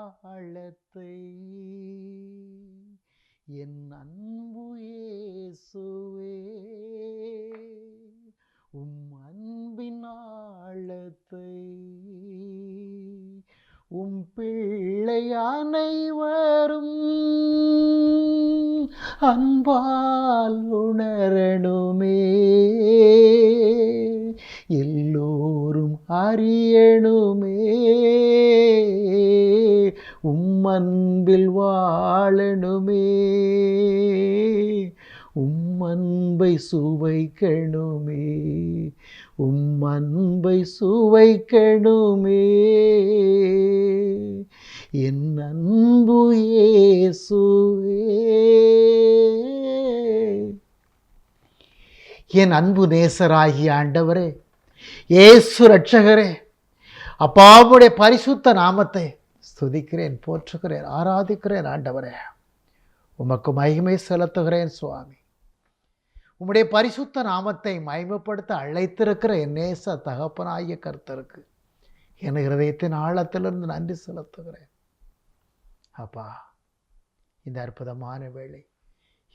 ஆழத்தை என் அன்பு இயேசுவே, அன்பின் ஆழத்தை பிள்ளை அனைவரும் அன்பால் உணரணுமே, எல்லோரும் அறியணுமே, அன்பில் வாழணுமே, அன்பை சுவைக்கணுமே, அன்பை சுவைக்கணுமே, என் அன்பு இயேசுவே. என் அன்பு நேசராகிய ஆண்டவரே, இயேசு ரட்சகரே, அப்பாவுடைய பரிசுத்த நாமத்தை ஸ்துதிக்கிறேன், போற்றுகிறேன், ஆராதிக்கிறேன். ஆண்டவரே, உமக்கு மகிமை செலுத்துகிறேன் சுவாமி. உம்முடைய பரிசுத்த நாமத்தை மகிமைப்படுத்த அழைத்திருக்கிற என் நேச தகப்பனாகிய கர்த்தருக்கு என் இருதயத்தின் ஆழத்திலிருந்து நன்றி செலுத்துகிறேன். அப்பா, இந்த அற்புதமான வேளை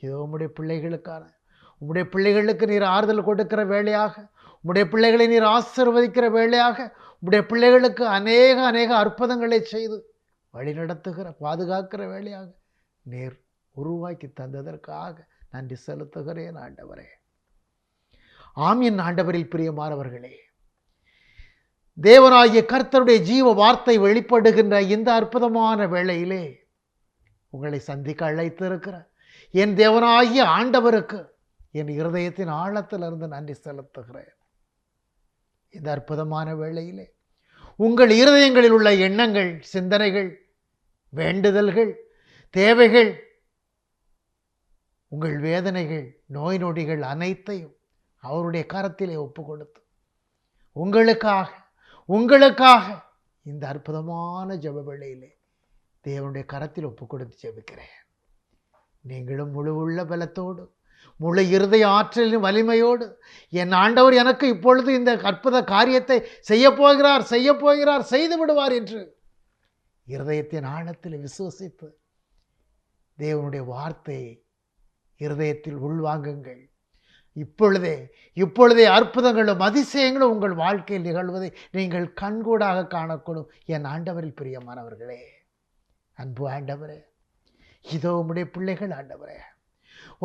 இதோ உம்முடைய பிள்ளைகளுக்கான, உம்முடைய பிள்ளைகளுக்கு நீர் ஆறுதல் கொடுக்கிற வேளையாக, உம்முடைய பிள்ளைகளை நீர் ஆசீர்வதிக்கிற வேளையாக, உம்முடைய பிள்ளைகளுக்கு அநேக அற்புதங்களை செய்து வழிநடத்துகிற பாதுகாக்கிற வேளையாக நீர் உருவாக்கி தந்ததற்காக நன்றி செலுத்துகிறேன் ஆண்டவரே. ஆமீன். ஆண்டவரில் பிரியமானவர்களே, தேவனாகிய கர்த்தருடைய ஜீவ வார்த்தை வெளிப்படுகின்ற இந்த அற்புதமான வேளையிலே உங்களை சந்திக்க அழைத்திருக்கிற என் தேவனாகிய ஆண்டவருக்கு என் இருதயத்தின் ஆழத்திலிருந்து நன்றி செலுத்துகிறேன். இந்த அற்புதமான வேளையிலே உங்கள் இருதயங்களில் உள்ள எண்ணங்கள், சிந்தனைகள், வேண்டுதல்கள், தேவைகள், உங்கள் வேதனைகள், நோய் நொடிகள் அனைத்தையும் அவருடைய கரத்திலே ஒப்பு கொடுத்து உங்களுக்காக இந்த அற்புதமான ஜெப வேளையிலே தேவனுடைய கரத்தில் ஒப்பு கொடுத்து ஜெபிக்கிறேன். நீங்களும் முழு உள்ள பலத்தோடு, முழு இருதய ஆற்றலின் வலிமையோடு, என் ஆண்டவர் எனக்கு இப்பொழுது இந்த அற்புத காரியத்தை செய்யப்போகிறார், செய்து விடுவார் என்று இருதயத்தின் ஆழத்தில் விசுவசித்து தேவனுடைய வார்த்தையை இருதயத்தில் உள்வாங்குங்கள். இப்பொழுதே அற்புதங்களும் அதிசயங்களும் உங்கள் வாழ்க்கையில் நிகழ்வதை நீங்கள் கண்கூடாக காணக்கூடும். என் ஆண்டவரில் பிரியமானவர்களே, அன்பு ஆண்டவரே, இதோ உம்முடைய பிள்ளைகள் ஆண்டவரே,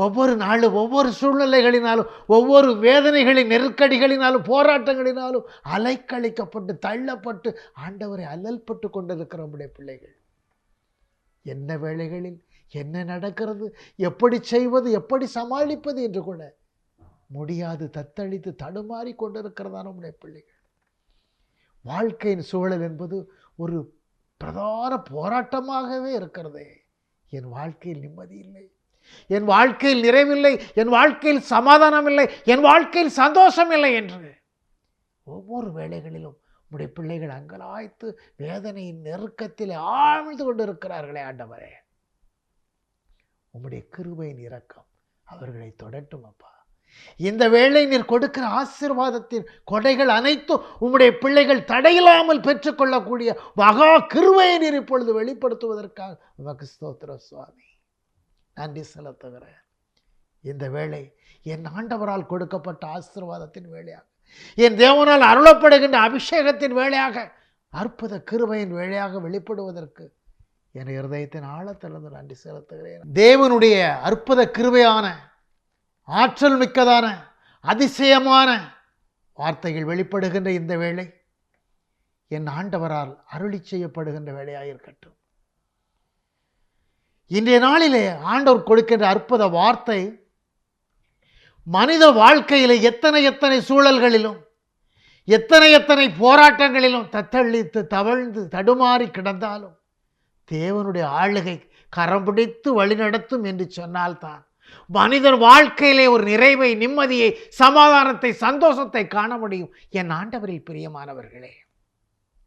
ஒவ்வொரு நாளும் ஒவ்வொரு சூழ்நிலைகளினாலும், ஒவ்வொரு வேதனைகளின் நெருக்கடிகளினாலும், போராட்டங்களினாலும் அலைக்கழிக்கப்பட்டு தள்ளப்பட்டு ஆண்டவரை அல்லல்பட்டு கொண்டிருக்கிற உம்முடைய பிள்ளைகள் என்ன வேளைகளில் என்ன நடக்கிறது, எப்படி செய்வது, எப்படி சமாளிப்பது என்று கூட முடியாது தத்தளித்து தடுமாறி கொண்டிருக்கிறதான உடைய பிள்ளைகள். வாழ்க்கையின் சூழல் என்பது ஒரு பிரதான போராட்டமாகவே இருக்கிறதே. என் வாழ்க்கையில் நிம்மதி இல்லை, என் வாழ்க்கையில் நிறைவில்லை, என் வாழ்க்கையில் சமாதானம் இல்லை, என் வாழ்க்கையில் சந்தோஷம் இல்லை என்று ஒவ்வொரு வேளைகளிலும் உடைய பிள்ளைகள் அங்கலாய்த்து வேதனையின் நெருக்கத்தில் ஆழ்ந்து கொண்டிருக்கிறார்களே. ஆண்டவரே, உம்முடைய கிருபையின் இரக்கம் அவர்களை தொடட்டும் அப்பா. இந்த வேளை நீர் கொடுக்கிற ஆசீர்வாதத்தின் கொடைகள் அனைத்தும் உம்முடைய பிள்ளைகள் தடையில்லாமல் பெற்றுக்கொள்ளக்கூடிய மகா கிருபையை நீர் இப்பொழுது வெளிப்படுத்துவதற்காக உமக்கு ஸ்தோத்திரம் சுவாமி. நன்றி செலுத்துகிறேன். இந்த வேளை என் ஆண்டவரால் கொடுக்கப்பட்ட ஆசீர்வாதத்தின் வேளையாக, என் தேவனால் அருளப்படுகின்ற அபிஷேகத்தின் வேளையாக, அற்புத கிருபையின் வேளையாக வெளிப்படுவதற்கு என் இருதயத்தின் ஆழத்திலிருந்து நன்றி செலுத்துகிறேன். தேவனுடைய அற்புத கிருபையான, ஆற்றல் மிக்கதான, அதிசயமான வார்த்தைகள் வெளிப்படுகின்ற இந்த வேளை என் ஆண்டவரால் அருளி செய்யப்படுகின்ற வேளையாக இருக்கட்டும். இன்றைய நாளிலே ஆண்டவர் கொடுக்கின்ற அற்புத வார்த்தை, மனித வாழ்க்கையிலே எத்தனை சூழல்களிலும், எத்தனை போராட்டங்களிலும் தத்தளித்து தவழ்ந்து தடுமாறி கிடந்தாலும் தேவனுடைய ஆளுகை கரம் பிடித்து வழிநடத்தும் என்று சொன்னால்தான் மனிதன் வாழ்க்கையிலே ஒரு நிறைவை, நிம்மதியை, சமாதானத்தை, சந்தோஷத்தை காண முடியும். என் ஆண்டவரில் பிரியமானவர்களே,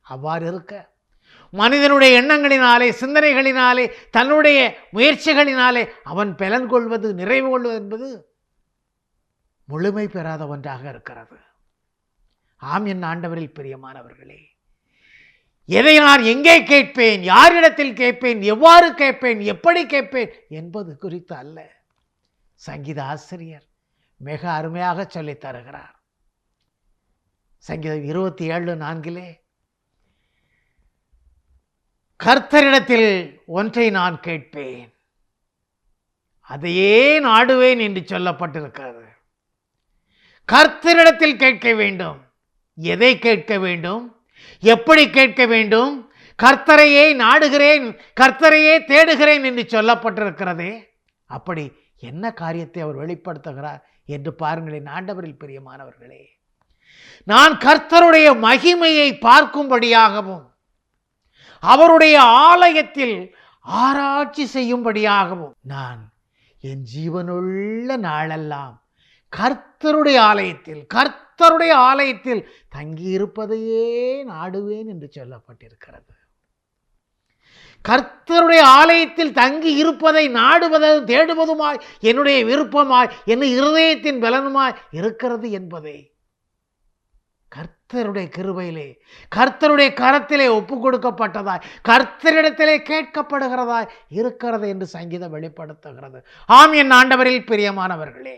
அவ்வாறு இருக்க மனிதனுடைய எண்ணங்களினாலே, சிந்தனைகளினாலே, தன்னுடைய முயற்சிகளினாலே அவன் பலன் கொள்வது, நிறைவு கொள்வது என்பது முழுமை பெறாத ஒன்றாக இருக்கிறது. ஆம், என் ஆண்டவரில் பிரியமானவர்களே, எதை நான் எங்கே கேட்பேன், யாரிடத்தில் கேட்பேன், எவ்வாறு கேட்பேன், எப்படி கேட்பேன் என்பது குறித்து அல்ல. சங்கீத ஆசிரியர் மிக அருமையாக சொல்லித் தருகிறார். சங்கீதம் 27:4 கர்த்தரிடத்தில் ஒன்றை நான் கேட்பேன், அதையே நாடுவேன் என்று சொல்லப்பட்டிருக்கிறது. கர்த்தரிடத்தில் கேட்க வேண்டும். எதை கேட்க வேண்டும், எப்படி கேட்க வேண்டும்? கர்த்தரையே நாடுகிறேன், கர்த்தரையே தேடுகிறேன் என்று சொல்லப்பட்டிருக்கிறதே. அப்படி என்ன காரியத்தை அவர் வெளிப்படுத்துகிறார் என்று பாருங்களேன். ஆண்டவரில் பிரியமானவர்களே, நான் கர்த்தருடைய மகிமையை பார்க்கும்படியாகவும் அவருடைய ஆலயத்தில் ஆராய்ச்சி செய்யும்படியாகவும் நான் என் ஜீவனுள்ள நாளெல்லாம் கர்த்தருடைய ஆலயத்தில் தங்கியிருப்பதையே நாடுவேன் என்று சொல்லப்பட்டிருக்கிறது. கர்த்தருடைய ஆலயத்தில் தங்கி இருப்பதை நாடுவதும் தேடுவதுமாய் என்னுடைய விருப்பமாய் என் இருதயத்தின் பலனுமாய் இருக்கிறது என்பதை கர்த்தருடைய கிருபையிலே, கர்த்தருடைய கரத்திலே ஒப்பு கொடுக்கப்பட்டதாய், கர்த்தரிடத்திலே கேட்கப்படுகிறதாய் இருக்கிறது என்று சங்கீதம் வெளிப்படுத்துகிறது. ஆம், என் ஆண்டவரில் பிரியமானவர்களே,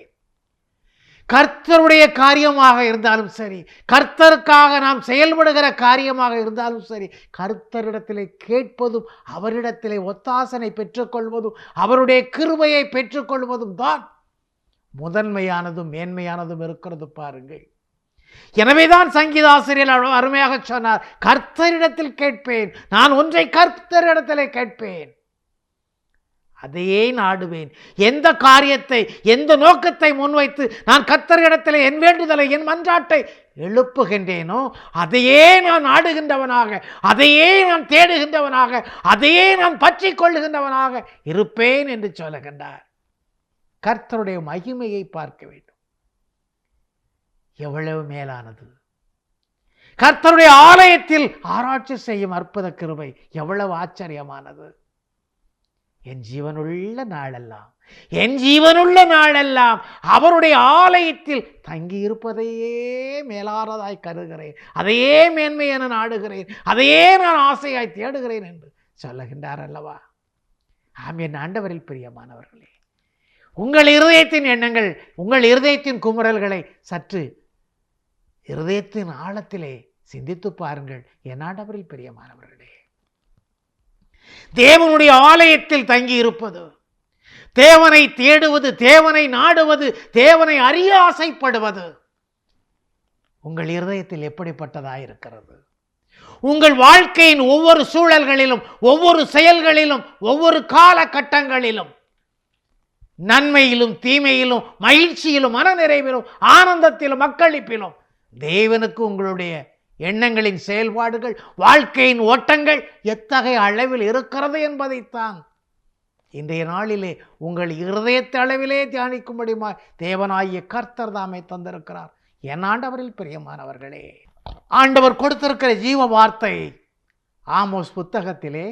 கர்த்தருடைய காரியமாக இருந்தாலும் சரி, கர்த்தருக்காக நாம் செயல்படுகிற காரியமாக இருந்தாலும் சரி, கர்த்தரிடத்திலே கேட்பதும் அவரிடத்திலே ஒத்தாசனை பெற்றுக்கொள்வதும் அவருடைய கிருபையை பெற்றுக்கொள்வதும் தான் முதன்மையானதும் மேன்மையானதும் இருக்கிறது. பாருங்கள், எனவேதான் சங்கீதாசிரியர் அருமையாக சொன்னார், கர்த்தரிடத்தில் கேட்பேன், நான் ஒன்றை கர்த்தரிடத்திலே கேட்பேன், அதையே நாடுவேன். எந்த காரியத்தை, எந்த நோக்கத்தை முன்வைத்து நான் கர்த்தரிடத்திலே என் வேண்டுதலை, என் மன்றாட்டை எழுப்புகின்றேனோ அதையே நான் நாடுகின்றவனாக, அதையே நான் தேடுகின்றவனாக, அதையே நான் பற்றி கொள்ளுகின்றவனாக இருப்பேன் என்று சொல்லுகின்றார். கர்த்தருடைய மகிமையை பார்க்க வேண்டும். எவ்வளவு மேலானது! கர்த்தருடைய ஆலயத்தில் ஆராய்ச்சி செய்யும் அற்புத கிருபை எவ்வளவு ஆச்சரியமானது! என் ஜீவனுள்ள நாளெல்லாம் அவருடைய ஆலயத்தில் தங்கி இருப்பதையே மேலானதாய் கருகிறேன், அதையே மேன்மை என நாடுகிறேன், அதையே நான் ஆசையாய் தேடுகிறேன் என்று சொல்லுகின்றார் அல்லவா? ஆம், என் ஆண்டவரில் பிரியமானவர்களே, உங்கள் இருதயத்தின் எண்ணங்கள், உங்கள் இருதயத்தின் குமுறல்களை சற்று இருதயத்தின் ஆழத்திலே சிந்தித்து பாருங்கள். என் ஆண்டவரில் பிரியமானவர்களே, தேவனுடைய ஆலயத்தில் தங்கி இருப்பது, தேவனை தேடுவது, தேவனை நாடுவது, தேவனை அறிய ஆசைப்படுவது உங்கள் இருதயத்தில் எப்படிப்பட்டதாயிருக்கிறது? உங்கள் வாழ்க்கையின் ஒவ்வொரு சூழல்களிலும், ஒவ்வொரு செயல்களிலும், ஒவ்வொரு காலகட்டங்களிலும், நன்மையிலும் தீமையிலும், மகிழ்ச்சியிலும் மனநிறைவிலும், ஆனந்தத்திலும் மக்களிப்பிலும் தேவனுக்கு உங்களுடைய எண்ணங்களின் செயல்பாடுகள், வாழ்க்கையின் ஓட்டங்கள் எத்தகைய அளவில் இருக்கிறது என்பதைத்தான் இன்றைய நாளிலே உங்கள் இருதயத்த அளவிலே தியானிக்கும்படிமா தேவனாகிய கர்த்தர் தாமே தந்திருக்கிறார். என் ஆண்டவரில் பிரியமானவர்களே, ஆண்டவர் கொடுத்திருக்கிற ஜீவ வார்த்தை ஆமோஸ் புத்தகத்திலே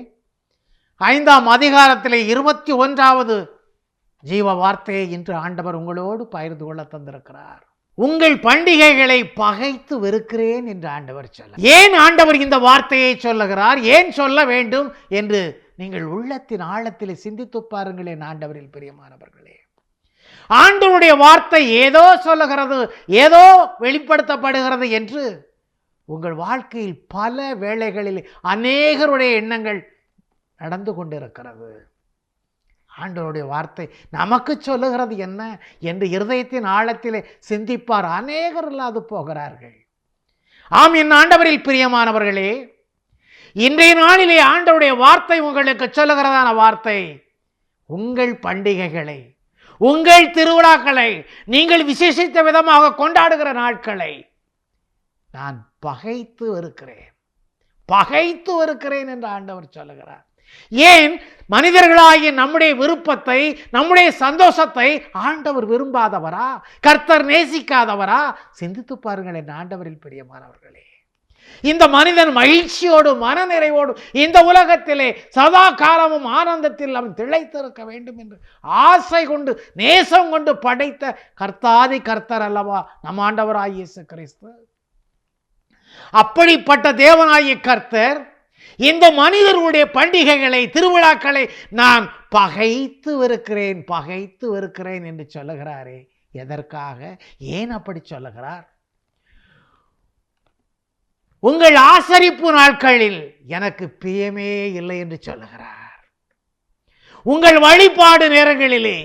5ஆம் அதிகாரத்திலே 21வது ஜீவ வார்த்தையை இன்று ஆண்டவர் உங்களோடு பகிர்ந்து கொள்ள தந்திருக்கிறார். உங்கள் பண்டிகைகளை பகைத்து வெறுக்கிறேன் என்று ஆண்டவர் சொல்ல. ஏன் ஆண்டவர் இந்த வார்த்தையை சொல்லுகிறார், ஏன் சொல்ல வேண்டும் என்று நீங்கள் உள்ளத்தின் ஆழத்திலே சிந்தித்து பாருங்களேன். ஆண்டவரில் பிரியமானவர்களே, ஆண்டவருடைய வார்த்தை ஏதோ சொல்லுகிறது, ஏதோ வெளிப்படுத்தப்படுகிறது என்று உங்கள் வாழ்க்கையில் பல வேளைகளில் அநேகருடைய எண்ணங்கள் நடந்து கொண்டிருக்கிறது. ஆண்டவருடைய வார்த்தை நமக்கு சொல்லுகிறது என்ன என்று இருதயத்தின் ஆழத்திலே சிந்திப்பார் அநேகர் இல்லாது போகிறார்கள். ஆம், என் ஆண்டவரில் பிரியமானவர்களே, இன்றைய நாளிலே ஆண்டவருடைய வார்த்தை உங்களுக்கு சொல்லுகிறதான வார்த்தை, உங்கள் பண்டிகைகளை, உங்கள் திருவிழாக்களை, நீங்கள் விசேஷித்த விதமாக கொண்டாடுகிற நாட்களை நான் பகைத்து வெறுக்கிறேன் என்று ஆண்டவர் சொல்லுகிறார். ஏன்? மனிதர்களாகிய நம்முடைய விருப்பத்தை, நம்முடைய சந்தோஷத்தை ஆண்டவர் விரும்பாதவரா? கர்த்தர் நேசிக்காதவரா? சிந்தித்து பாருங்கள் என் ஆண்டவரில் பிரியமானவர்களே. இந்த மனிதன் மகிழ்ச்சியோடு மனநிறைவோடு இந்த உலகத்திலே சதா காலமும் ஆனந்தத்தில் அவன் திளைத்திருக்க வேண்டும் என்று ஆசை கொண்டு நேசம் கொண்டு படைத்த கர்த்தாதி கர்த்தர் அல்லவா நம் ஆண்டவராகிய இயேசு கிறிஸ்து. அப்படிப்பட்ட தேவனாகிய கர்த்தர் இந்த மனிதர்களுடைய பண்டிகைகளை, திருவிழாக்களை நான் பகைத்து வெறுக்கிறேன் என்று சொல்லுகிறாரே. எதற்காக, ஏன் அப்படி சொல்லுகிறார்? உங்கள் ஆசரிப்பு நாட்களில் எனக்கு பிரியமே இல்லை என்று சொல்லுகிறார். உங்கள் வழிபாடு நேரங்களிலே,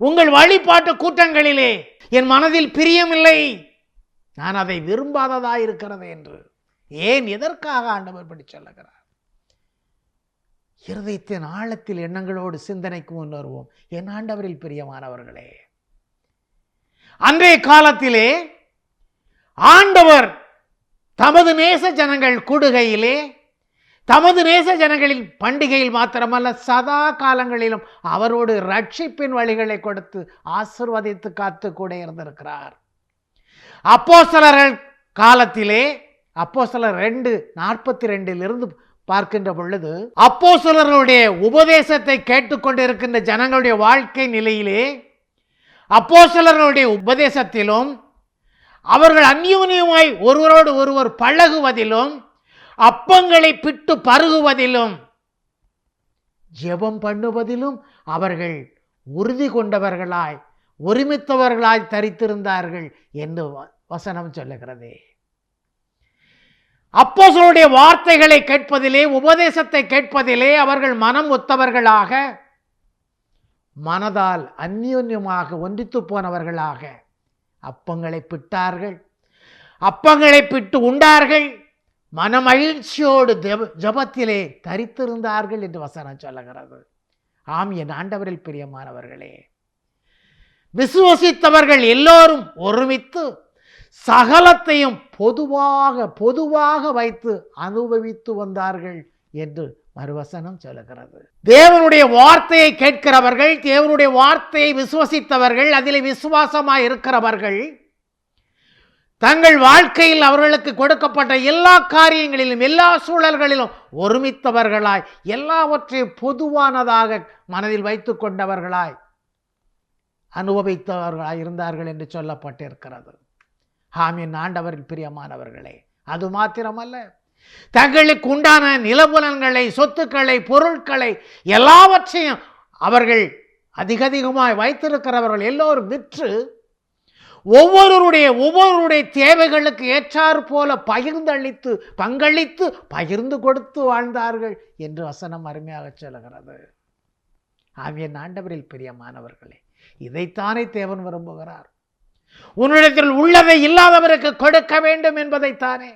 உங்கள் வழிபாட்டு கூட்டங்களிலே என் மனதில் பிரியமில்லை, நான் அதை விரும்பாததாய் இருக்கிறது என்று. ஏன், எதற்காக ஆண்டவர் இப்படி சொல்லுகிறார்? இருதயத்தின் ஆழத்தில் எண்ணங்களோடு சிந்தனைக்கு முன்வருவோம். என் ஆண்டவரில் பிரியமானவர்களே, அன்றைய காலத்திலே ஆண்டவர் தமது நேச ஜனங்கள் கூடுகையிலே, தமது நேச ஜனங்களின் பண்டிகையில் மாத்திரமல்ல சதா காலங்களிலும் அவரோடு ரட்சிப்பின் வழிகளை கொடுத்து ஆசீர்வதித்து காத்து கூட இருந்திருக்கிறார். அப்போஸ்தலர்கள் காலத்திலே, அப்போஸ்தலர் 2:42 பார்க்கின்ற பொழுது, அப்போஸ்தலர்களுடைய உபதேசத்தை கேட்டுக்கொண்டிருக்கின்ற ஜனங்களுடைய வாழ்க்கை நிலையிலே, அப்போஸ்தலர்களுடைய உபதேசத்திலும் அவர்கள் அந்யோன்யமாய் ஒருவரோடு ஒருவர் பழகுவதிலும், அப்பங்களை பிட்டு பருகுவதிலும், ஜெபம் பண்ணுவதிலும் அவர்கள் உறுதி கொண்டவர்களாய், ஒருமித்தவர்களாய் தரித்திருந்தார்கள் என்று வசனம் சொல்லுகிறது. அப்போஸ்தலருடைய வார்த்தைகளை கேட்பதிலே, உபதேசத்தை கேட்பதிலே அவர்கள் மனம் ஒத்தவர்களாக, மனதால் அந்யோன்யமாக ஒன்றித்து போனவர்களாக அப்பங்களை பிட்டார்கள், அப்பங்களை பிட்டு உண்டார்கள், மனமகிழ்ச்சியோடு ஜபத்திலே தரித்திருந்தார்கள் என்று வசனம் சொல்லுகிறது. ஆம், என் ஆண்டவரில் பிரியமானவர்களே, விசுவசித்தவர்கள் எல்லோரும் ஒருமித்து சகலத்தையும் பொதுவாக வைத்து அனுபவித்து வந்தார்கள் என்று மறுவசனம் சொல்லுகிறது. தேவனுடைய வார்த்தையை கேட்கிறவர்கள், தேவனுடைய வார்த்தையை விசுவசித்தவர்கள், அதிலே விசுவாசமாய் இருக்கிறவர்கள், தங்கள் வாழ்க்கையில் அவர்களுக்கு கொடுக்கப்பட்ட எல்லா காரியங்களிலும், எல்லா சூழல்களிலும் ஒருமித்தவர்களாய், எல்லாவற்றையும் பொதுவானதாக மனதில் வைத்துக் கொண்டவர்களாய், அனுபவித்தவர்களாய் இருந்தார்கள் என்று சொல்லப்பட்டிருக்கிறது. ஆம், என் ஆண்டவரில் பிரியமானவர்களே, அது மாத்திரமல்ல, தங்களுக்கு உண்டான நிலபுலன்களை, சொத்துக்களை, பொருட்களை எல்லாவற்றையும் அவர்கள் அதிகமாய் வைத்திருக்கிறவர்கள் எல்லோரும் விற்று ஒவ்வொருவருடைய தேவைகளுக்கு ஏற்றாறு போல பகிர்ந்தளித்து, பங்களித்து, பகிர்ந்து கொடுத்து வாழ்ந்தார்கள் என்று வசனம் அருமையாக சொல்லுகிறது. ஆம், என் ஆண்டவரில் பிரியமானவர்களே, இதைத்தானே தேவன் விரும்புகிறார். உன்னிடத்தில் உள்ளதை இல்லாதவருக்கு கொடுக்க வேண்டும் என்பதைத்தானே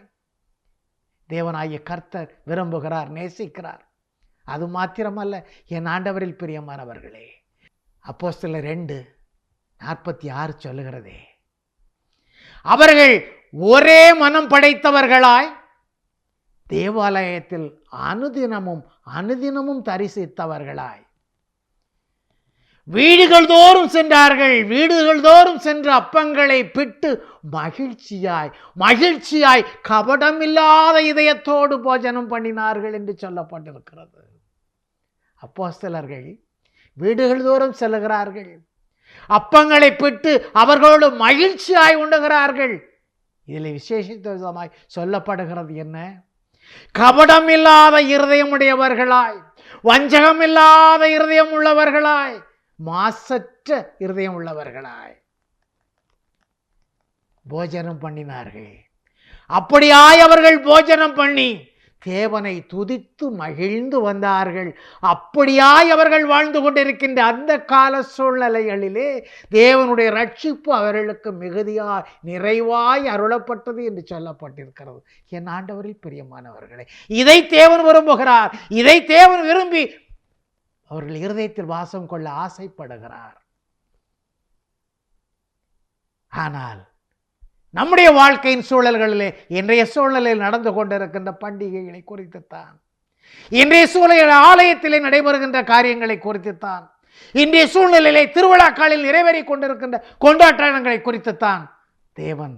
தேவனாகிய கர்த்தர் விரும்புகிறார், நேசிக்கிறார். அது மாத்திரமல்ல, என் ஆண்டவரில் பிரியமானவர்களே, அப்போஸ்தலர் 2:46 சொல்லுகிறதே, அவர்கள் ஒரே மனம் படைத்தவர்களாய் தேவாலயத்தில் அனுதினமும் தரிசித்தவர்களாய் வீடுகள் தோறும் சென்றார்கள். வீடுகள் தோறும் சென்று அப்பங்களை பிட்டு மகிழ்ச்சியாய் கபடமில்லாத இதயத்தோடு போஜனம் பண்ணினார்கள் என்று சொல்லப்பட்டிருக்கிறது. அப்போஸ்தலர்கள் வீடுகள் தோறும் செல்லுகிறார்கள், அப்பங்களை பிட்டு அவர்களோடு மகிழ்ச்சியாய் உண்டுகிறார்கள். இதில் விசேஷித்த விதமாய் சொல்லப்படுகிறது என்ன? கபடமில்லாத இருதயமுடையவர்களாய், வஞ்சகமில்லாத இருதயம் உள்ளவர்களாய், மாசற்ற இருதயம் உள்ளவர்களாய் போஜனம் பண்ணினார்கள். அப்படியாய் அவர்கள் போஜனம் பண்ணி தேவனை துதித்து மகிழ்ந்து வந்தார்கள். அப்படியாய் அவர்கள் வாழ்ந்து கொண்டிருக்கின்ற அந்த கால சூழ்நிலைகளிலே தேவனுடைய ரட்சிப்பு அவர்களுக்கு மிகுதியாய் நிறைவாய் அருளப்பட்டது என்று சொல்லப்பட்டிருக்கிறது. என் ஆண்டவரில் பிரியமானவர்களே, இதை தேவன் விரும்புகிறார். இதை தேவன் விரும்பி அவர்கள் இருதயத்தில் வாசம் கொள்ள ஆசைப்படுகிறார். ஆனால் நம்முடைய வாழ்க்கையின் சூழல்களிலே, இன்றைய சூழலில் நடந்து கொண்டிருக்கின்ற பண்டிகைகளை குறித்துத்தான், இன்றைய சூழலில் ஆலயத்திலே நடைபெறுகின்ற காரியங்களை குறித்துத்தான், இன்றைய சூழ்நிலையிலே திருவிழாக்களில் நிறைவேறிக் கொண்டிருக்கின்ற கொண்டாட்டங்களை குறித்துத்தான் தேவன்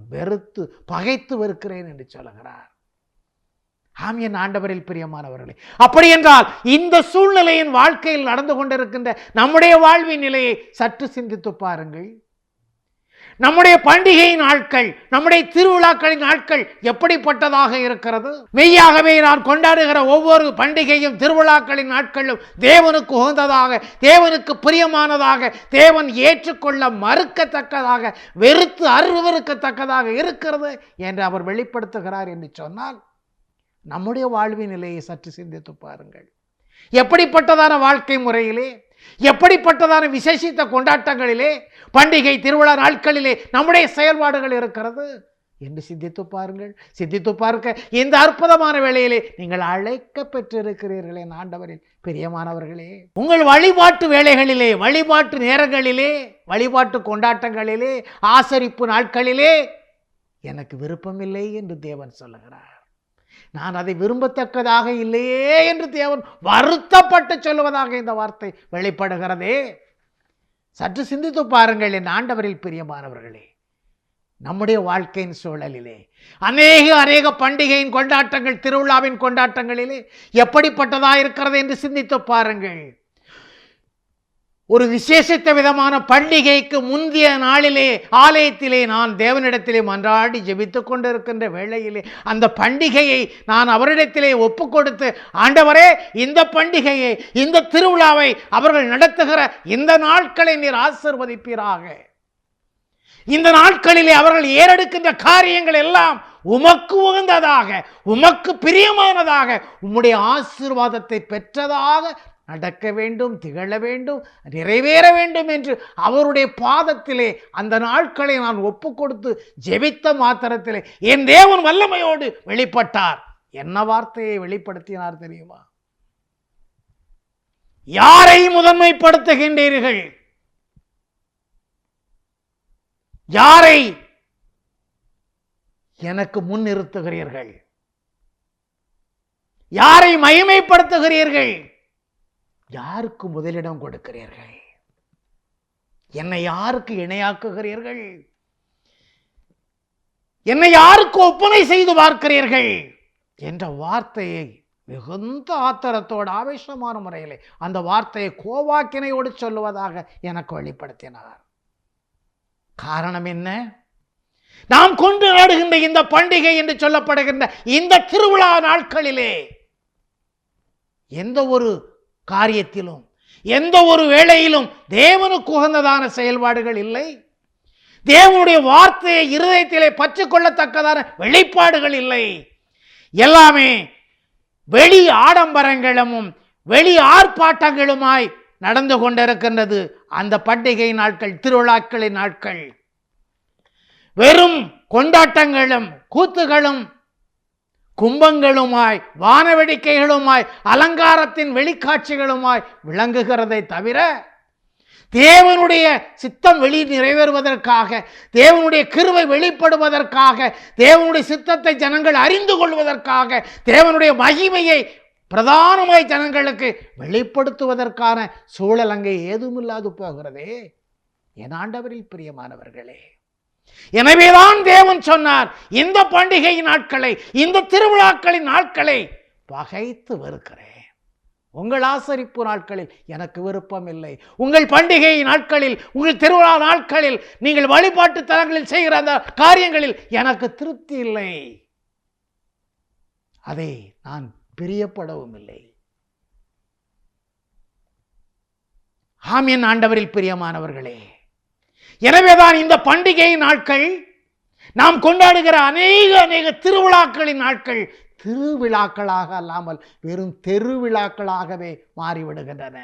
பகைத்து வெறுக்கிறேன் என்று சொல்லுகிறார். ஆம், என் ஆண்டவரில் பிரியமானவர்களே, அப்படி என்றால் இந்த சூழ்நிலையின் வாழ்க்கையில் நடந்து கொண்டிருக்கின்ற நம்முடைய வாழ்வின் நிலையை சற்று சிந்தித்து பாருங்கள். நம்முடைய பண்டிகை நாட்கள், நம்முடைய திருவிழாக்களின் நாட்கள் எப்படிப்பட்டதாக இருக்கிறது? மெய்யாகவே நான் கொண்டாடுகிற ஒவ்வொரு பண்டிகையும் திருவிழாக்களின் நாட்களும் தேவனுக்கு உகந்ததாக, தேவனுக்கு பிரியமானதாக, தேவன் ஏற்றுக்கொள்ள மறுக்கத்தக்கதாக, வெறுத்து அருவருக்கத்தக்கதாக இருக்கிறது என்று அவர் வெளிப்படுத்துகிறார் என்று சொன்னால், நம்முடைய வாழ்வின் நிலையை சற்று சிந்தித்து பாருங்கள். எப்படிப்பட்டதான வாழ்க்கை முறையிலே, எப்படிப்பட்டதான விசேஷித்த கொண்டாட்டங்களிலே, பண்டிகை திருவிழா நாட்களிலே நம்முடைய செயல்பாடுகள் இருக்கிறது என்று சிந்தித்து பாருங்கள். சிந்தித்து பார்க்க இந்த அற்புதமான வேளையிலே நீங்கள் அழைக்க பெற்றிருக்கிறீர்களே ஆண்டவரில் பிரியமானவர்களே. உங்கள் வழிபாட்டு வேளைகளிலே, வழிபாட்டு நேரங்களிலே, வழிபாட்டு கொண்டாட்டங்களிலே, ஆசரிப்பு நாட்களிலே எனக்கு விருப்பமில்லை என்று தேவன் சொல்லுகிறார். நான் அதை விரும்பத்தக்கதாக இல்லையே என்று தேவன் வருத்தப்பட்டு சொல்லுவதாக இந்த வார்த்தை வெளிப்படுகிறதே. சற்று சிந்தித்து பாருங்கள் என் ஆண்டவரில் பிரியமானவர்களே. நம்முடைய வாழ்க்கையின் சூழலிலே அநேக பண்டிகையின் கொண்டாட்டங்கள், திருவிழாவின் கொண்டாட்டங்களிலே எப்படிப்பட்டதாக இருக்கிறது என்று சிந்தித்து பாருங்கள். ஒரு விசேஷித்த விதமான பண்டிகைக்கு முந்தைய நாளிலே ஆலயத்திலே நான் தேவனிடத்திலே மன்றாடி ஜெபித்துக் கொண்டிருக்கின்ற வேளையிலே அந்த பண்டிகையை நான் அவரிடத்திலே ஒப்பு கொடுத்து, ஆண்டவரே, இந்த பண்டிகையை, இந்த திருவிழாவை அவர்கள் நடத்துகிற இந்த நாட்களை நீர் ஆசீர்வதிப்பீராக. இந்த நாட்களிலே அவர்கள் ஏறெடுக்கின்ற காரியங்கள் எல்லாம் உமக்கு உகந்ததாக, உமக்கு பிரியமானதாக, உம்முடைய ஆசீர்வாதத்தை பெற்றதாக நடக்க வேண்டும், திகழ வேண்டும், நிறைவேற வேண்டும் என்று அவருடைய பாதத்திலே அந்த நாட்களை நான் ஒப்பு கொடுத்து ஜெபித்த மாத்திரத்திலே என் தேவன் வல்லமையோடு வெளிப்பட்டார். என்ன வார்த்தையை வெளிப்படுத்தினார் தெரியுமா? யாரை முதன்மைப்படுத்துகின்றீர்கள்? யாரை எனக்கு முன் நிறுத்துகிறீர்கள்? யாரை மகிமைப்படுத்துகிறீர்கள்? யாருக்கு முதலிடம் கொடுக்கிறீர்கள்? என்னை யாருக்கு இணையாக்குகிறீர்கள்? என்னை யாருக்கு ஒப்பனை செய்து பார்க்கிறீர்கள் என்ற வார்த்தையை மிகுந்த ஆத்திரத்தோடு, ஆவேசமான முறையிலே அந்த வார்த்தையை கோவாக்கினையோடு சொல்லுவதாக எனக்கு வெளிப்படுத்தினார். காரணம் என்ன? நாம் கொண்டாடுகின்ற இந்த பண்டிகை என்று சொல்லப்படுகின்ற இந்த திருவிழா நாட்களிலே எந்த ஒரு காரியத்திலும், எந்த ஒரு வேளையிலும் தேவனுக்கு உகந்ததான செயல்பாடுகள் இல்லை. தேவனுடைய வார்த்தையை இருதயத்திலே பற்றிக் கொள்ளத்தக்கதான வெளிப்பாடுகள் இல்லை. எல்லாமே வெளி ஆடம்பரங்களும் வெளி ஆர்ப்பாட்டங்களுமாய் நடந்து கொண்டிருக்கின்றது. அந்த பண்டிகை நாட்கள், திருவிழாக்களின் நாட்கள் வெறும் கொண்டாட்டங்களும் கூத்துகளும் கும்பங்களுமாய், வானவேடிக்கைகளுமாய், அலங்காரத்தின் வெளிக்காட்சிகளுமாய் விளங்குகிறதை தவிர தேவனுடைய சித்தம் நிறைவேறுவதற்காக, தேவனுடைய கிருபை வெளிப்படுவதற்காக, தேவனுடைய சித்தத்தை ஜனங்கள் அறிந்து கொள்வதற்காக, தேவனுடைய மகிமையை பிரதானமாய் ஜனங்களுக்கு வெளிப்படுத்துவதற்கான சூழல் அங்கே ஏதுமில்லாது போகிறதே என் ஆண்டவரில் பிரியமானவர்களே. எனவேதான் தேவன் சொன்னார், இந்த பண்டிகை நாட்களை, இந்த திருவிழாக்களின் நாட்களை பகைத்து வெறுக்கிறேன். உங்கள் ஆசரிப்பு நாட்களில் எனக்கு விருப்பம் இல்லை. உங்கள் பண்டிகை நாட்களில், உங்கள் திருவிழா நாட்களில், நீங்கள் வழிபாட்டு தலங்களில் செய்கிற அந்த காரியங்களில் எனக்கு திருப்தி இல்லை. அதை நான் பிரியப்படவும் இல்லை. ஆம் என் ஆண்டவரில் பிரியமானவர்களே. எனவேதான் இந்த பண்டிகை நாட்கள், நாம் கொண்டாடுகிற அநேக திருவிழாக்களின் நாட்கள் திருவிழாக்களாக அல்லாமல் வெறும் தெருவிழாக்களாகவே மாறிவிடுகின்றன.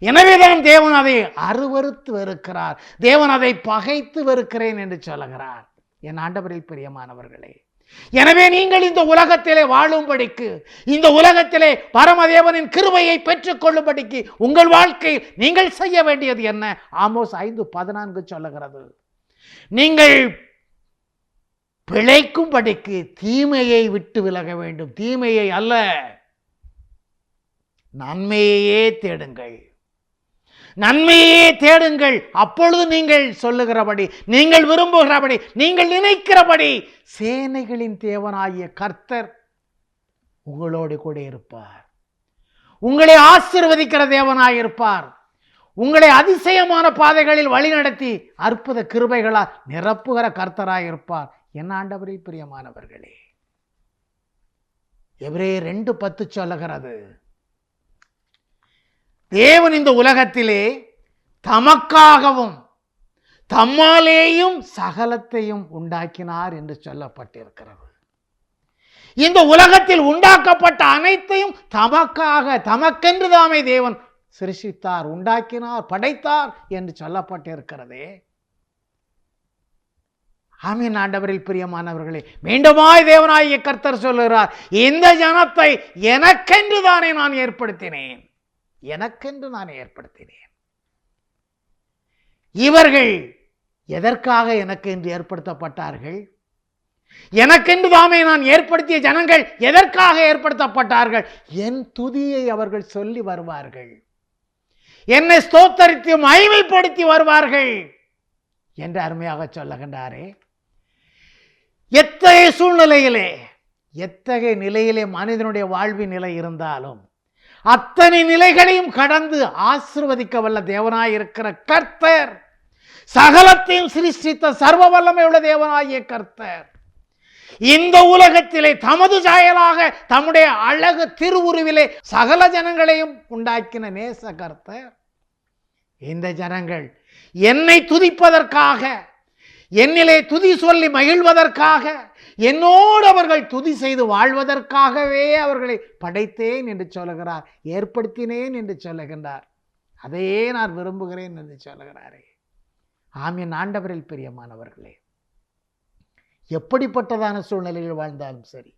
எனவேதான் தேவன் அதை அருவருத்து வெறுக்கிறார். தேவன் அதை பகைத்து வெறுக்கிறேன் என்று சொல்லுகிறார் என் ஆண்டவரில் பிரியமானவர்களே. எனவே நீங்கள் இந்த உலகத்திலே வாழும்படிக்கு, இந்த உலகத்திலே பரமதேவனின் கிருபையை பெற்றுக் கொள்ளும்படிக்கு உங்கள் வாழ்க்கை நீங்கள் செய்ய வேண்டியது என்ன? ஆமோஸ் 5:14 சொல்லுகிறது, நீங்கள் பிழைக்கும்படிக்கு தீமையை விட்டு விலக வேண்டும். தீமையை அல்ல, நன்மையே தேடுங்கள். நன்மையே தேடுங்கள். அப்பொழுது நீங்கள் சொல்லுகிறபடி, நீங்கள் விரும்புகிறபடி, நீங்கள் நினைக்கிறபடி சேனைகளின் தேவனாகிய கர்த்தர் உங்களோடு கூட இருப்பார். உங்களை ஆசீர்வதிக்கிற தேவனாய் இருப்பார். உங்களை அதிசயமான பாதைகளில் வழிநடத்தி அற்புத கிருபைகளால் நிரப்புகிற கர்த்தராய் இருப்பார். என் ஆண்டவரில் பிரியமானவர்களே, எபிரேயர் 2:10 சொல்லுகிறது, தேவன் இந்த உலகத்திலே தமக்காகவும் தம்மாலேயும் சகலத்தையும் உண்டாக்கினார் என்று சொல்லப்பட்டிருக்கிறது. இந்த உலகத்தில் உண்டாக்கப்பட்ட அனைத்தையும் தமக்கென்று தாமே தேவன் சிருஷ்டித்தார், உண்டாக்கினார், படைத்தார் என்று சொல்லப்பட்டிருக்கிறதே. ஆமீன். ஆண்டவரில் பிரியமானவர்களே, மீண்டுமாய் தேவனாகிய கர்த்தர் சொல்லுகிறார், இந்த ஜனத்தை எனக்கென்று தானே நான் ஏற்படுத்தினேன், எனக்கென்று நான் ஏற்படுத்தினேன். இவர்கள் எதற்காக எனக்கு என்று ஏற்படுத்தப்பட்டார்கள்? எனக்கென்று தாமே நான் ஏற்படுத்திய ஜனங்கள் எதற்காக ஏற்படுத்தப்பட்டார்கள்? என் துதியை அவர்கள் சொல்லி வருவார்கள், என்னை ஸ்தோத்தரித்து மகிமைப்படுத்தி வருவார்கள் என்று அருமையாக சொல்லுகின்றாரே. எத்தகைய சூழ்நிலையிலே, எத்தகைய நிலையிலே மனிதனுடைய வாழ்வின் நிலை இருந்தாலும் அத்தனை நிலைகளையும் கடந்து ஆசீர்வதிக்க வல்ல தேவனாய் இருக்கிற கர்த்தர், சகலத்தையும் சிருஷ்டித்த சர்வ வல்லமையுள்ள தேவனாகிய கர்த்தர், இந்த உலகத்திலே தமது சாயலாக தம்முடைய அழகு திருவுருவிலே சகல ஜனங்களையும் உண்டாக்கின நேச கர்த்தர், இந்த ஜனங்கள் என்னை துதிப்பதற்காக, என்னிலே துதி சொல்லி மகிழ்வதற்காக, என்னோடு அவர்கள் துதி செய்து வாழ்வதற்காகவே அவர்களை படைத்தேன் என்று சொல்லுகிறார், ஏற்படுத்தினேன் என்று சொல்லுகின்றார். அதையே நான் விரும்புகிறேன் என்று சொல்லுகிறாரே. ஆமீன். ஆண்டவரில் பிரியமானவர்களே, எப்படிப்பட்டதான சூழ்நிலையில் வாழ்ந்தாலும் சரி,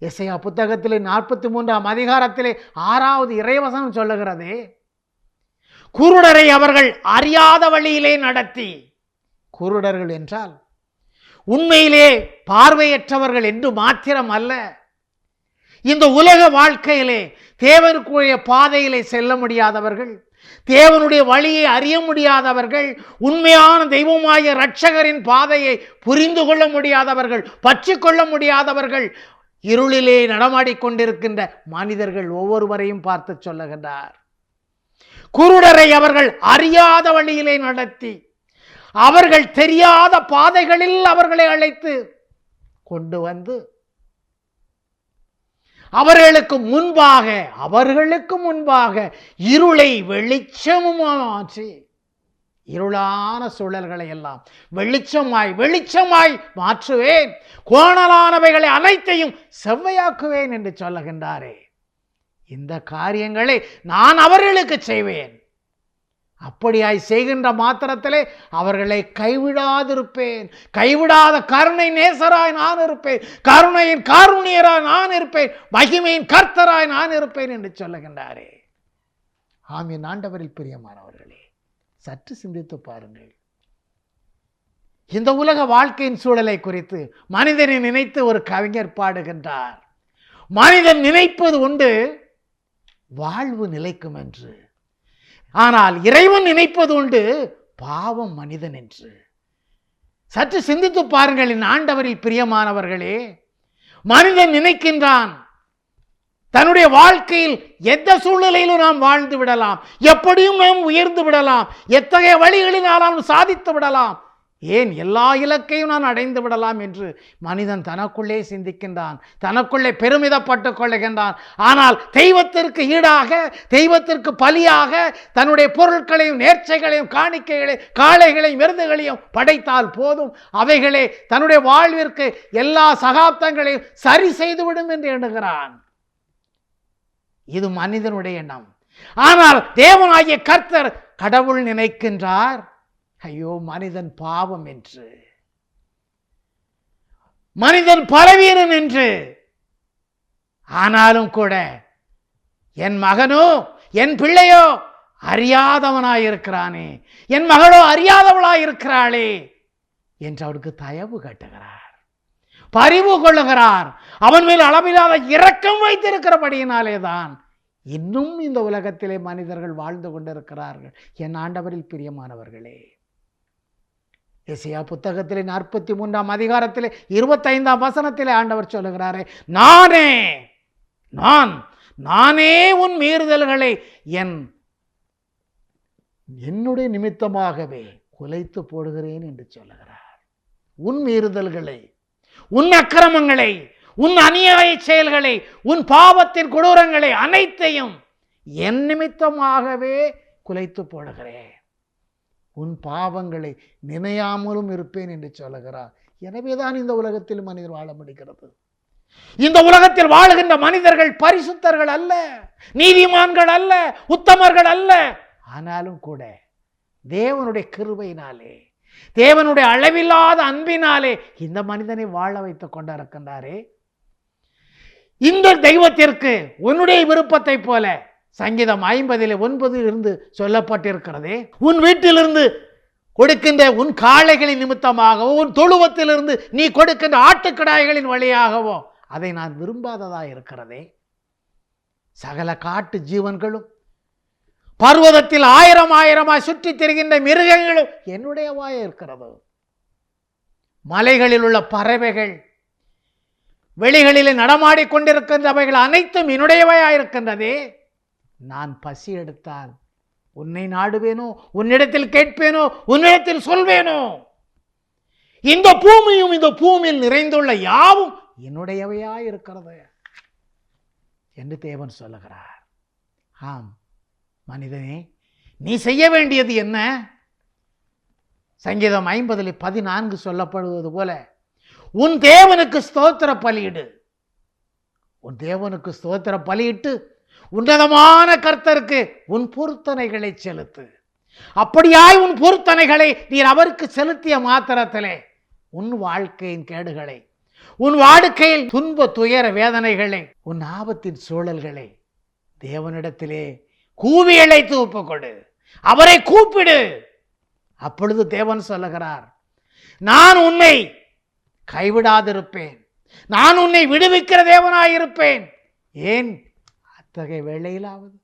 எசையா புத்தகத்திலே 43ஆம் அதிகாரத்திலே 6வது இறைவசனம் சொல்லுகிறதே, குருடரை அவர்கள் அறியாத வழியிலே நடத்தி, குருடர்கள் என்றால் உண்மையிலே பார்வையற்றவர்கள் என்று மாத்திரம் அல்ல, இந்த உலக வாழ்க்கையிலே தேவனுக்குரிய பாதையிலே செல்ல முடியாதவர்கள், தேவனுடைய வழியை அறிய முடியாதவர்கள், உண்மையான தெய்வமாய இரட்சகரின் பாதையை புரிந்து கொள்ள முடியாதவர்கள், பற்றி கொள்ள முடியாதவர்கள், இருளிலே நடமாடிக்கொண்டிருக்கின்ற மனிதர்கள் ஒவ்வொருவரையும் பார்த்து சொல்லுகின்றார். குருடரை அவர்கள் அறியாத வழியிலே நடத்தி, அவர்கள் தெரியாத பாதைகளில் அவர்களை அழைத்து கொண்டு வந்து அவர்களுக்கு முன்பாக இருளை வெளிச்சமாற்றி, இருளான சூழல்களை எல்லாம் வெளிச்சமாய் மாற்றுவேன், கோணலானவைகளை அனைத்தையும் செவ்வையாக்குவேன் என்று சொல்லுகின்றாரே. இந்த காரியங்களை நான் அவர்களுக்கு செய்வேன், அப்படியாய் செய்கின்ற மாத்திரத்திலே அவர்களை கைவிடாதிருப்பேன், கைவிடாத கருணை நேசராய் நான் இருப்பேன், கருணையின் காருண்யராய் நான் இருப்பேன், மகிமையின் கர்த்தராய் நான் இருப்பேன் என்று சொல்லுகின்றாரே. ஆமீன். ஆண்டவரில் பிரியமானவர்களே, சற்று சிந்தித்து பாருங்கள். இந்த உலக வாழ்க்கையின் சூழலை குறித்து மனிதனை நினைத்து ஒரு கவிஞர் பாடுகின்றார். மனிதன் நினைப்பது உண்டு வாழ்வு நிலைக்கும் என்று, ஆனால் இறைவன் நினைப்பது உண்டு பாவம் மனிதன் என்று. சற்று சிந்தித்து பாருங்கள் என் ஆண்டவரில் பிரியமானவர்களே. மனிதன் நினைக்கின்றான் தன்னுடைய வாழ்க்கையில் எந்த சூழ்நிலையிலும் நாம் வாழ்ந்து விடலாம், எப்படியும் நாம் உயர்ந்து விடலாம், எத்தகைய வழிகளினாலும் சாதித்து விடலாம், ஏன் எல்லா இலக்கையும் நான் அடைந்து விடலாம் என்று மனிதன் தனக்குள்ளே சிந்திக்கின்றான், தனக்குள்ளே பெருமிதப்பட்டு கொள்ளுகின்றான். ஆனால் தெய்வத்திற்கு ஈடாக, தெய்வத்திற்கு பலியாக தன்னுடைய பொருட்களையும் நேர்ச்சைகளையும் காணிக்கைகளையும் காளைகளையும் விருதுகளையும் படைத்தால் போதும், அவைகளே தன்னுடைய வாழ்விற்கு எல்லா சகாப்தங்களையும் சரி செய்துவிடும் என்று எண்ணுகிறான். இது மனிதனுடைய எண்ணம். ஆனால் தேவனாகிய கர்த்தர் கடவுள் நினைக்கின்றார், ஐயோ மனிதன் பாவம் என்று, மனிதன் பலவீனன் என்று. ஆனாலும் கூட என் மகனோ என் பிள்ளையோ அறியாதவனாயிருக்கிறானே, என் மகளோ அறியாதவளாயிருக்கிறாளே என்று அவருக்கு தயவு காட்டுகிறார், பரிவு கொள்ளுகிறார். அவன் மேல் அளவில்லாத இரக்கம் வைத்திருக்கிறபடியினாலே தான் இன்னும் இந்த உலகத்திலே மனிதர்கள் வாழ்ந்து கொண்டிருக்கிறார்கள். என் ஆண்டவரில் பிரியமானவர்களே, எசையா புத்தகத்திலே 43ஆம் அதிகாரத்திலே 25ஆம் வசனத்திலே ஆண்டவர் சொல்லுகிறாரே, நானே உன் மீறுதல்களை என் என்னுடைய நிமித்தமாகவே குலைத்து போடுகிறேன் என்று சொல்லுகிறார். உன் மீறுதல்களை, உன் அக்கிரமங்களை, உன் அநியாய செயல்களை, உன் பாவத்தின் கொடூரங்களை அனைத்தையும் என் நிமித்தமாகவே குலைத்து போடுகிறேன். உன் பாவங்களை நினையாமலும் இருப்பேன் என்று சொல்லுகிறார். எனவேதான் இந்த உலகத்தில் மனிதர் வாழ முடிகிறது. இந்த உலகத்தில் வாழுகின்ற மனிதர்கள் பரிசுத்தர்கள் அல்ல, நீதிமான்கள் அல்ல, உத்தமர்கள் அல்ல. ஆனாலும் கூட தேவனுடைய கிருபையினாலே, தேவனுடைய அளவில்லாத அன்பினாலே இந்த மனிதனை வாழ வைத்துக் கொண்டிருக்கின்றாரே. இந்த தெய்வத்திற்கு உன்னுடைய விருப்பத்தை போல சங்கீதம் 50:9 சொல்லப்பட்டிருக்கிறதே, உன் வீட்டிலிருந்து கொடுக்கின்ற உன் காளைகளின் நிமித்தமாகவோ, உன் தொழுவத்திலிருந்து நீ கொடுக்கின்ற ஆட்டுக்கடாய்களின் வழியாகவோ அதை நான் விரும்பாததா இருக்கிறதே. சகல காட்டு ஜீவன்களும், பர்வதத்தில் 1000 சுற்றித் திரிகின்ற மிருகங்களும் என்னுடையவாய இருக்கிறது. மலைகளில் உள்ள பறவைகள், வெளிகளிலே நடமாடிக்கொண்டிருக்கின்றவைகள் அனைத்தும் என்னுடையவையாயிருக்கின்றதே. நான் பசி எடுத்தால் உன்னை நாடுவேனோ, உன்னிடத்தில் கேட்பேனோ, உன்னிடத்தில் சொல்வேனோ. இந்த பூமியும் இந்த பூமியில் நிறைந்துள்ள யாவும் என்னுடையவையாயிருக்கிறது என்று தேவன் சொல்லுகிறார். ஆம் மனிதனே, நீ செய்ய வேண்டியது என்ன? சங்கீதம் 50:14 சொல்லப்படுவது போல உன் தேவனுக்கு ஸ்தோத்திர பலியிடு. உன் தேவனுக்கு ஸ்தோத்திர பலியிட்டு உன்னதமான கர்த்தருக்கு உன் பொருத்தனைகளை செலுத்து. அப்படியாய் உன் பொருத்தனைகளை நீர் அவருக்கு செலுத்திய மாத்திரத்திலே உன் வாழ்க்கையின் கேடுகளை, உன் வாழ்க்கையில் துன்ப துயர வேதனைகளை, உன் ஆபத்தின் சூழல்களை தேவனிடத்திலே கூவி அழைத்து ஒப்புக்கொடு. அவரை கூப்பிடு. அப்பொழுது தேவன் சொல்லுகிறார், நான் உன்னை கைவிடாதிருப்பேன், நான் உன்னை விடுவிக்கிற தேவனாயிருப்பேன். ஏன் அத்தகைய வேளையிலாவது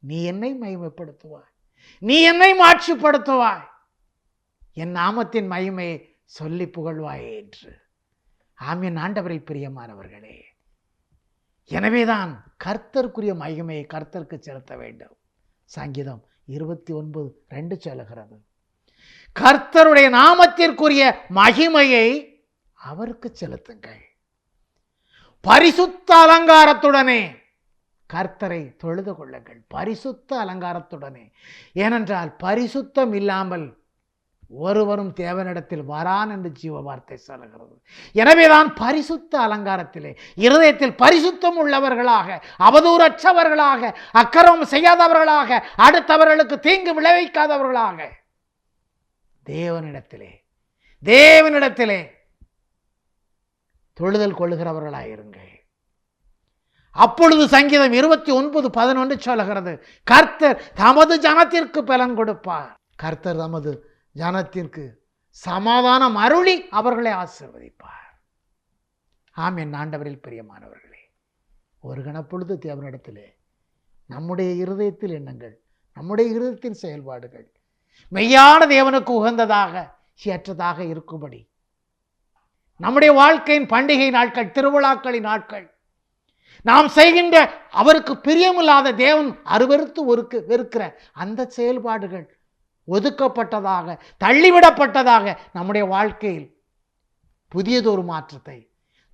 நீ என்னை மகிமைப்படுத்துவாய், நீ என்னை மாட்சிப்படுத்துவாய், என் நாமத்தின் மகிமையை சொல்லி புகழ்வாய் என்று. ஆமென். ஆண்டவரில் பிரியமானவர்களே, எனவேதான் கர்த்தருக்குரிய மகிமையை கர்த்தருக்கு செலுத்த வேண்டும். சங்கீதம் 29:2 சொல்லுகிறது, கர்த்தருடைய நாமத்திற்குரிய மகிமையை அவருக்கு செலுத்துங்கள். பரிசுத்த அலங்காரத்துடனே கர்த்தரை தொழுது கொள்ளுங்கள். பரிசுத்த அலங்காரத்துடனே. ஏனென்றால் பரிசுத்தம் இல்லாமல் ஒருவரும் தேவனிடத்தில் வரான் என்று ஜீவ வார்த்தை சொல்லுகிறது. எனவேதான் பரிசுத்த அலங்காரத்திலே இருதயத்தில் பரிசுத்தம் உள்ளவர்களாக, அவதூறற்றவர்களாக, அக்கிரமம் செய்யாதவர்களாக, அடுத்தவர்களுக்கு தீங்கு விளைவிக்காதவர்களாக தேவனிடத்திலே தொழுதல் கொள்ளுகிறவர்களாயிருங்கள். அப்பொழுது சங்கீதம் 29:11 சொல்லுகிறது, கர்த்தர் தமது ஜனத்திற்கு பலன் கொடுப்பார். கர்த்தர் தமது ஜனத்திற்கு சமாதானம் அருளி அவர்களை ஆசீர்வதிப்பார். ஆமென். ஆண்டவரில் பிரியமானவர்களே, ஒரு கணப்பொழுது தேவனிடத்திலே நம்முடைய இருதயத்தில் எண்ணங்கள், நம்முடைய இருதயத்தின் செயல்பாடுகள் மெய்யான தேவனுக்கு உகந்ததாக ஏற்றதாக இருக்கும்படி நம்முடைய வாழ்க்கையின் பண்டிகை நாட்கள், திருவிழாக்களின் நாட்கள், நாம் செய்கின்ற அவருக்கு பிரியமில்லாத தேவன் அருவருத்து வெறுக்கிற அந்த செயல்பாடுகள் ஒதுக்கப்பட்டதாக, தள்ளிவிடப்பட்டதாக நம்முடைய வாழ்க்கையில் புதியதொரு மாற்றத்தை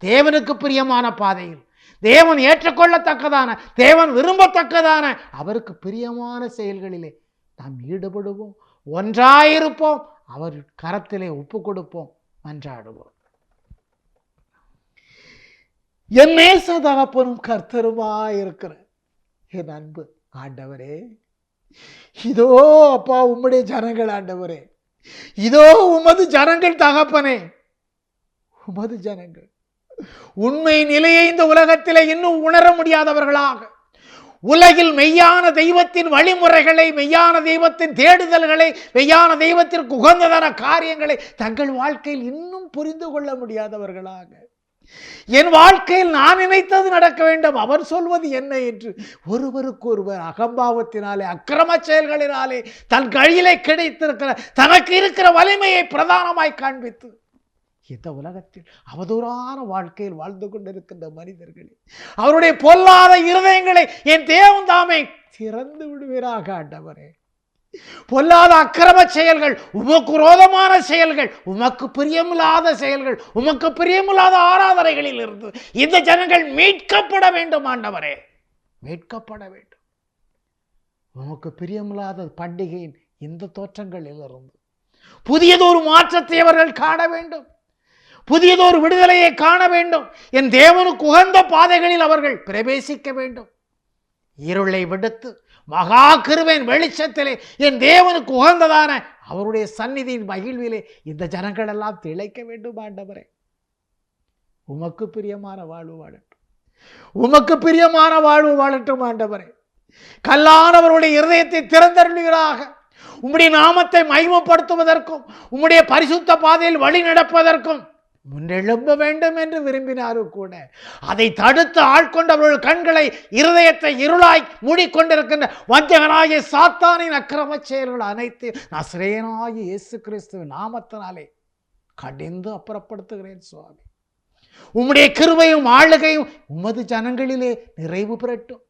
தேவனுக்கு பிரியமான பாதையில், தேவன் ஏற்றுக்கொள்ளத்தக்கதான, தேவன் விரும்பத்தக்கதான, அவருக்கு பிரியமான செயல்களிலே நாம் ஈடுபடுவோம், ஒன்றாயிருப்போம், அவர் கரத்திலே ஒப்பு கொடுப்போம், மன்றாடுவோம். என் நேச தகப்பனும் கர்த்தருமாயிருக்கிற என் அன்பு ஆண்டவரே, இதோ அப்பா உம்முடைய ஜனங்கள் ஆண்டவரே, இதோ உமது ஜனங்கள் தகப்பனே, உமது ஜனங்கள் உண்மை நிலையை இந்த உலகத்திலே இன்னும் உணர முடியாதவர்களாக, உலகில் மெய்யான தெய்வத்தின் வழிமுறைகளை, மெய்யான தெய்வத்தின் தேடுதல்களை, மெய்யான தெய்வத்திற்கு உகந்ததான காரியங்களை தங்கள் வாழ்க்கையில் இன்னும் புரிந்து கொள்ள முடியாதவர்களாக, என் வாழ்க்கையில் நான் நினைத்தது நடக்க வேண்டும், அவர் சொல்வது என்ன என்று ஒருவருக்கு ஒருவர் அகம்பாவத்தினாலே, அக்கிரம செயல்களினாலே, தன் கையிலே கிடைத்திருக்கிற தனக்கு இருக்கிற வலிமையை பிரதானமாய் காண்பித்து இந்த உலகத்தில் அவதூறான வாழ்க்கையில் வாழ்ந்து கொண்டிருக்கின்ற மனிதர்களே, அவருடைய பொல்லாத இருதயங்களை என் தேவன் தாமே திறந்து விடுவீராக ஆண்டவரே. பொல்லாத அக்கிரம செயல்கள், உமக்கு விரோதமான செயல்கள், உமக்கு பிரியமில்லாத செயல்கள், உமக்கு பிரியமில்லாத ஆராதனைகளில் இருந்து இந்த ஜனங்கள் மீட்கப்பட வேண்டும் ஆண்டவரே, மீட்கப்பட வேண்டும். உமக்கு பிரியமில்லாத பண்டிகையின் இந்த தோற்றங்களில் இருந்து புதியதொரு மாற்றத்தை அவர்கள் காண வேண்டும், புதியதொரு விடுதலையை காண வேண்டும். என் தேவனுக்கு உகந்த பாதைகளில் அவர்கள் பிரவேசிக்க வேண்டும். இருளை விடுத்து மகா கிருபையின் வெளிச்சத்திலே என் தேவனுக்கு உகந்ததான அவருடைய சந்நிதியின் மகிழ்விலே இந்த ஜனங்கள் எல்லாம் திளைக்க வேண்டும் ஆண்டவரே. உமக்கு பிரியமான வாழ்வு வாழட்டும், உமக்கு பிரியமான வாழ்வு வாழட்டும் ஆண்டவரே. கல்லானவருடைய இருதயத்தை திறந்தருளுகிறாக. உம்முடைய நாமத்தை மகிமைப்படுத்துவதற்கும் உம்முடைய பரிசுத்த பாதையில் வழி நடப்பதற்கும் முன்னெழும்ப வேண்டும் என்று விரும்பினாரும் கூட அதை தடுத்து ஆட்கொண்டவர்கள் கண்களை, இருதயத்தை இருளாய் மூடிக்கொண்டிருக்கின்ற வஞ்சகனாகிய சாத்தானின் அக்கிரம செயல்கள் அனைத்து நசரேயனாகிய இயேசு கிறிஸ்துவின் நாமத்தினாலே கடிந்து அப்புறப்படுத்துகிறேன் சுவாமி. உம்முடைய கிருபையும் ஆளுகையும் உமது ஜனங்களிலே நிறைவு பெறட்டும்.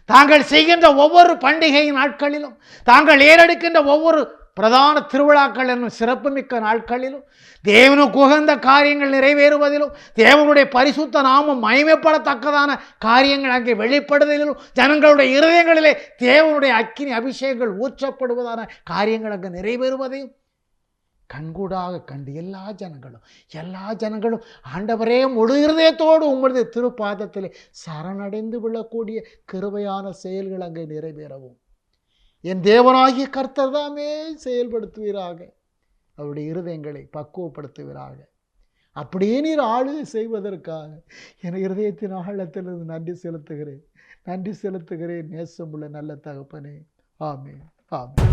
தாங்கள் செய்கின்ற ஒவ்வொரு பண்டிகை நாட்களிலும், தாங்கள் ஏறெடுக்கின்ற ஒவ்வொரு பிரதான திருவிழாக்கள் என்னும் சிறப்புமிக்க நாட்களிலும், தேவனுக்கு உகந்த காரியங்கள் நிறைவேறுவதிலும், தேவனுடைய பரிசுத்த நாமம் மகிமைப்படத்தக்கதான காரியங்கள் அங்கே வெளிப்படுவதிலும், ஜனங்களுடைய இருதயங்களிலே தேவனுடைய அக்கினி அபிஷேகங்கள் ஊற்றப்படுவதான காரியங்கள் அங்கு நிறைவேறுவதையும் கண்கூடாக கண்டு எல்லா ஜனங்களும் ஆண்டவரே முழு இருதயத்தோடு உமது திருப்பாதத்திலே சரணடைந்து விழக்கூடிய கிருபையான செயல்கள் அங்கே நிறைவேறவும் என் தேவனாகிய கர்த்தர் தாமே செயல்படுத்துவீராக. அவருடைய இருதயங்களை பக்குவப்படுத்துவீராக. அப்படியே நீர் ஆளுகை செய்வதற்காக என் இருதயத்தின் ஆழத்திலிருந்து நன்றி செலுத்துகிறேன் நேசமுள்ள நல்ல தகப்பனே. ஆமென், ஆமென்.